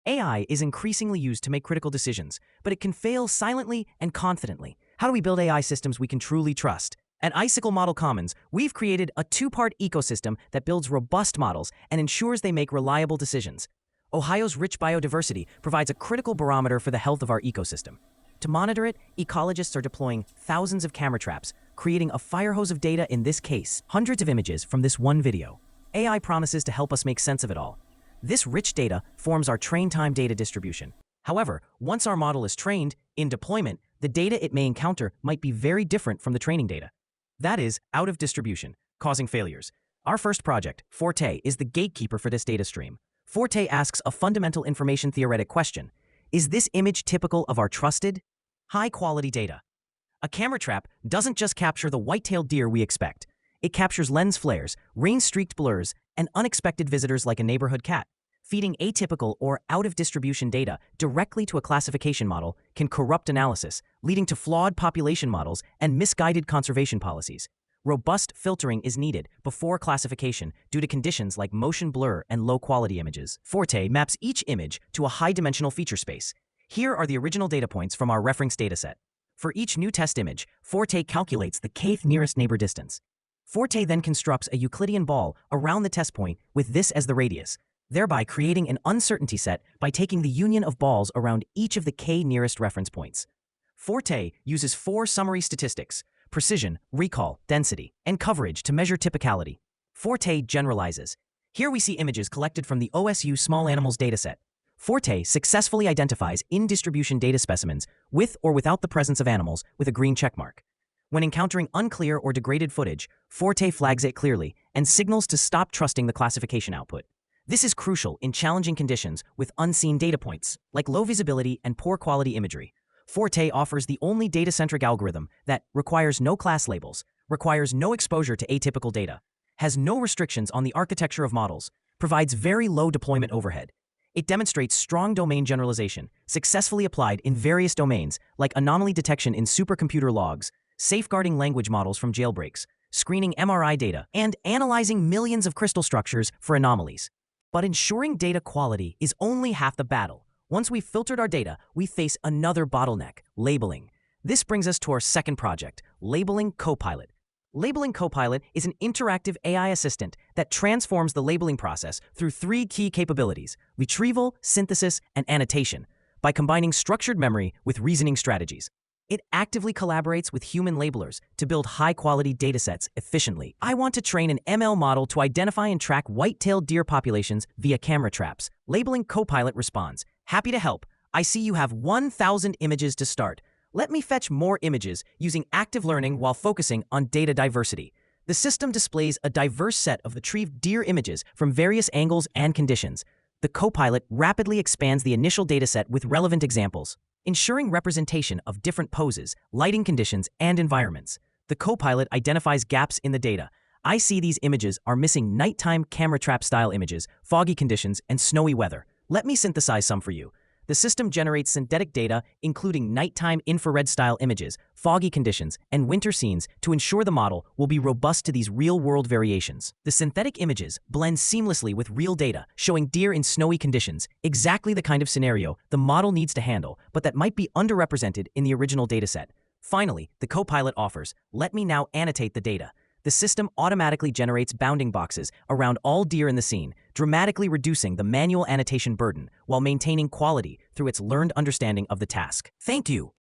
AI is increasingly used to make critical decisions, but it can fail silently and confidently. How do we build AI systems we can truly trust? At ICICLE Model Commons, we've created a two-part ecosystem that builds robust models and ensures they make reliable decisions. Ohio's rich biodiversity provides a critical barometer for the health of our ecosystem. To monitor it, ecologists are deploying thousands of camera traps, creating a fire hose of data, in this case, hundreds of images from this one video. AI promises to help us make sense of it all. This rich data forms our train time data distribution. However, once our model is trained, in deployment, the data it may encounter might be very different from the training data. That is, out of distribution, causing failures. Our first project, Forte, is the gatekeeper for this data stream. Forte asks a fundamental information theoretic question. Is this image typical of our trusted, high-quality data? A camera trap doesn't just capture the white-tailed deer we expect. It captures lens flares, rain-streaked blurs, and unexpected visitors like a neighborhood cat. Feeding atypical or out-of-distribution data directly to a classification model can corrupt analysis, leading to flawed population models and misguided conservation policies. Robust filtering is needed before classification due to conditions like motion blur and low-quality images. Forte maps each image to a high-dimensional feature space. Here are the original data points from our reference dataset. For each new test image, Forte calculates the kth nearest neighbor distance. Forte then constructs a Euclidean ball around the test point with this as the radius, thereby creating an uncertainty set by taking the union of balls around each of the k nearest reference points. Forte uses 4 summary statistics: precision, recall, density, and coverage to measure typicality. Forte generalizes. Here we see images collected from the OSU Small Animals dataset. Forte successfully identifies in-distribution data specimens with or without the presence of animals with a green checkmark. When encountering unclear or degraded footage, Forte flags it clearly and signals to stop trusting the classification output. This is crucial in challenging conditions with unseen data points, like low visibility and poor quality imagery. Forte offers the only data-centric algorithm that requires no class labels, requires no exposure to atypical data, has no restrictions on the architecture of models, provides very low deployment overhead. It demonstrates strong domain generalization, successfully applied in various domains like anomaly detection in supercomputer logs, safeguarding language models from jailbreaks, screening MRI data, and analyzing millions of crystal structures for anomalies. But ensuring data quality is only half the battle. Once we've filtered our data, we face another bottleneck: labeling. This brings us to our second project, Labeling Copilot. Labeling Copilot is an interactive AI assistant that transforms the labeling process through 3 key capabilities: retrieval, synthesis, and annotation, by combining structured memory with reasoning strategies. It actively collaborates with human labelers to build high-quality datasets efficiently. I want to train an ML model to identify and track white-tailed deer populations via camera traps. Labeling Copilot responds, "Happy to help. I see you have 1,000 images to start. Let me fetch more images using active learning while focusing on data diversity." The system displays a diverse set of retrieved deer images from various angles and conditions. The Copilot rapidly expands the initial dataset with relevant examples, ensuring representation of different poses, lighting conditions, and environments. The Copilot identifies gaps in the data. I see these images are missing nighttime camera trap style images, foggy conditions, and snowy weather. Let me synthesize some for you. The system generates synthetic data, including nighttime infrared-style images, foggy conditions, and winter scenes to ensure the model will be robust to these real-world variations. The synthetic images blend seamlessly with real data, showing deer in snowy conditions, exactly the kind of scenario the model needs to handle, but that might be underrepresented in the original dataset. Finally, the Copilot offers, "Let me now annotate the data." The system automatically generates bounding boxes around all deer in the scene, dramatically reducing the manual annotation burden while maintaining quality through its learned understanding of the task. Thank you.